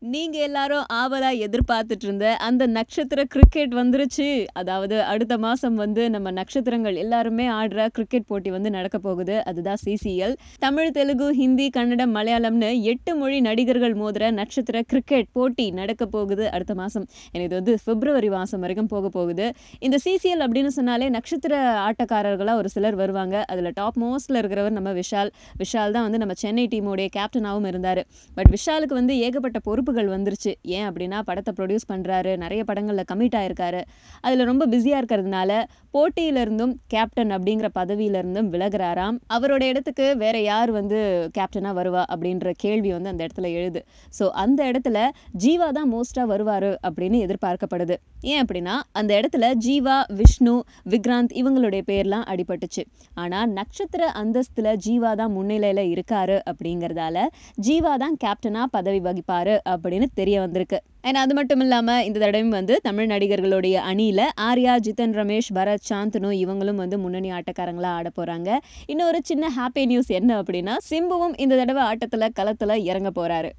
நீங்க எல்லாரும் ஆவலா எதிர்பார்த்துட்டு இருந்த அந்த நட்சத்திர கிரிக்கெட் வந்துருச்சு. அதாவது அடுத்த மாசம் வந்து நம்ம நட்சத்திரங்கள் எல்லாருமே ஆடுற கிரிக்கெட் போட்டி வந்து நடக்க போகுது. அதுதான் சிசிஎல். தமிழ், தெலுங்கு, ஹிந்தி, கன்னடம், மலையாளம்னு 8 மொழி நடிகர்கள் மோதுற நட்சத்திர கிரிக்கெட் போட்டி நடக்க போகுது அடுத்த மாசம். இது வந்து பிப்ரவரி மாசம் வரைக்கும் போக போகுது. இந்த சிசிஎல் அப்படின்னு சொன்னாலே நட்சத்திர ஆட்டக்காரர்களா ஒரு சிலர் வருவாங்க. அதுல டாப் மோஸ்ட்ல இருக்கிறவர் நம்ம விஷால். விஷால் தான் வந்து நம்ம சென்னை டீமோடைய கேப்டனாவும் இருந்தாரு. பட் விஷாலுக்கு வந்து ஏகப்பட்ட பொறுப்புகள் வந்துருச்சு. ஏன் அப்படின்னா படத்தை ப்ரொடியூஸ் பண்றாரு, நிறைய படங்கள்ல கமிட் ஆயிருக்காரு. அதுல ரொம்ப பிஸியா இருக்கிறதுனால போட்டியில இருந்தும் கேப்டன் அப்படிங்கிற பதவியில இருந்தும் விலகுறாராம். அவரோட இடத்துக்கு வேற யார் வந்து கேப்டனா வருவா அப்படின்ற கேள்வி வந்து அந்த இடத்துல எழுது. ஸோ அந்த இடத்துல ஜீவா தான் மோஸ்டா வருவாரு அப்படின்னு எதிர்பார்க்கப்படுது. ஏன் அப்படின்னா அந்த இடத்துல ஜீவா, விஷ்ணு, விக்ராந்த் இவங்களுடைய பேர்லாம் அடிபட்டுச்சு. ஆனா நட்சத்திர அந்தஸ்துல ஜீவா தான் முன்னிலையில இருக்காரு அப்படிங்கறதால ஜீவா தான் கேப்டனா பதவி வகிப்பாரு அப்படின்னு தெரிய வந்திருக்கு. அண்ட் அது மட்டும் இல்லாம இந்த தடவையும் வந்து தமிழ் நடிகர்களுடைய அணியில ஆர்யா, ஜிதன் ரமேஷ், பரத், சாந்தனு இவங்களும் வந்து முன்னணி ஆட்டக்காரங்களா ஆட போறாங்க. இன்னொரு சின்ன ஹாப்பி நியூஸ் என்ன அப்படின்னா சிம்புவும் இந்த தடவை ஆட்டத்துல களத்துல இறங்க போறாரு.